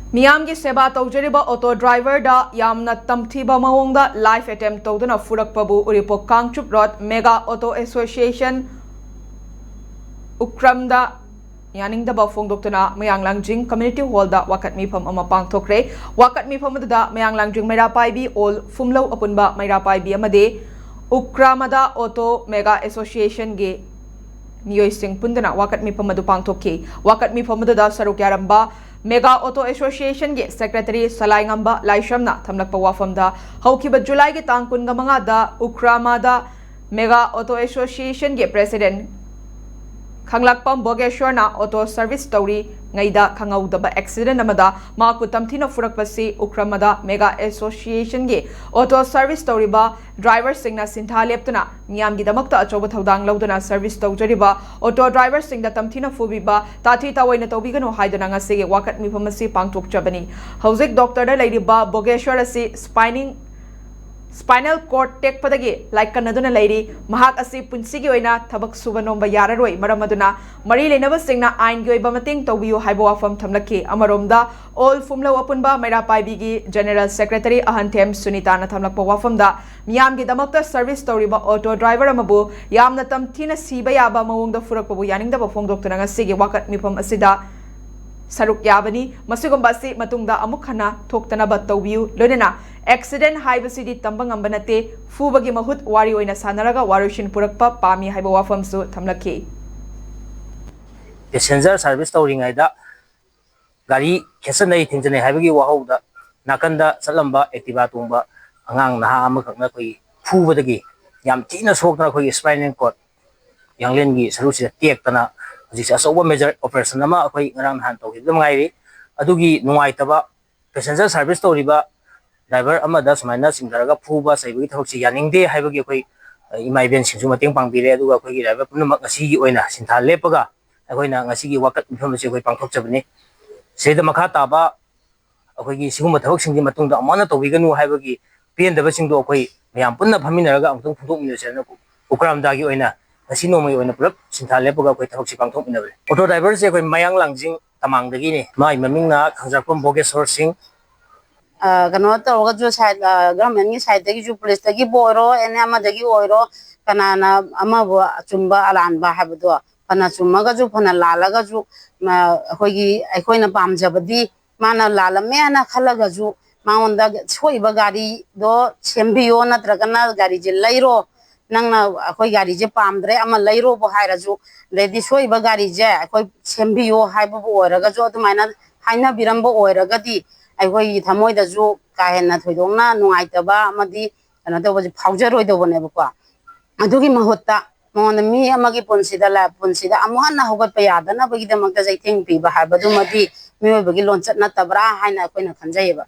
Miyamgi seba tawjariba auto driver da yamna tamthiba mawongda life attempt tawduna furakpabu Uripok Kangchup Road Mega Auto Association Ukramda yaningdaba fongdokhre Mayang Langjing Community Hall da wakat mifam ama pangdokhre wakat mifam da Mayang Langjing Mairapaibi all fumlo apunba Mairapaibi amade Ukramada Auto Mega Association ge Niyoy Singh Pundana wakat mifam adu pangdokhe wakat mifam da saruk yaramba Mega Auto Association ge Secretary Salaingamba Laishamna thamlakpa wafamda haukiba July ge tang kun manga da Ukramada Mega Auto Association ge President Khanglakpam Bogeshwarna Auto Service Story ngaida khangaudaba accident amada maku tamthina furakpasi Ukramada Mega Association ge Auto Service Story ba driver singna sintha leptuna miyamgi damakta achoba thodang lauduna service tawjariba auto driver singda tamthina fubiba tathi tawaina tawbigano haidana ngasi wakat mifamasi pangthokchabani hauzik doctor da leiriba Bogeshwar asi spinal cord tek padagi like kanaduna leiri mahak asi punsigi oina thabak suba nomba yararoi maramaduna mari lenaba singna ain gi oiba mating tawbiyo haibo wafam thamlaki amaromda all fumlo apunba Mairapaibi gi General Secretary Ahantem Sunita na thamlakpa wafamda miyam gi damakta service tawriba auto driver amabu yamna tamthina siba yaba mawongda furakpabu yaningdaba fongdokhre ngasi gi wakat mifam asida saruk yabani masigumba si matungda amuk khana thoktanaba tawbiyu loinana accident haibasidi tambang ambanate fubagi mahut wari oina sanaraga warushin purakpa pami haiba wafam su thamlaki passenger service tawring aida gari khesanai thinjane haibagi wahauda nakanda salamba activa tungba angang naha amakhakna koi fubadagi yam tina sokna koi spinal cord yanglen gi sarusi tektana jisa soba major operation ama akoi ngarang han tawhi ngai adugi nuaitaba passenger service tawriba driver amada sumaina singdaraga phuba saibagi thokchi yaningde haibagi akoi imai ben singsu mating pangbire aduga akoi gi driver punamak ngasi gi oina sintha lepaga akoina ngasi gi wakat mifam se akoi pangthokchabani seda makha taba akoi gi siguma thok singdi matungda amana tawbiganu haibagi pendaba singdo akoi mayam punna phaminaraga amtung phundok minasena ukramda gi oina ngasi nomai oina pulap sintha lepaga akoi thokchi pangthok minabale auto driver se akoi Mayang Langjing tamangdagi ni mai mamingna khangjakpam Bogeshwar Singh kano tawga ju side government ni side dagi ju police dagi boiro ene ama dagi oiro kanana ama bo chumba alan ba habdo pana chumma ga ju pana lala ga ju hoigi aikoina pamjabadi mana lala me ana khalaga ju maonda choiba gari do sembiyo natragana gari je lairo nangna akoi gari je pamdre ama lairo bo haira ju ledi choiba gari je akoi sembiyo haiba bo oraga ju adumaina haina birambo oraga di aigoi thamoida ju kahenna thoidongna nuaitaba amadi ana to baji phaujaroi dobone bako adugi mahutta mon mi amagi punsida la punsida amana hogat payada na bagi damakta jaitheng pi ba habadu madi mi bagi lonchat na tabra haina koina khanjaiba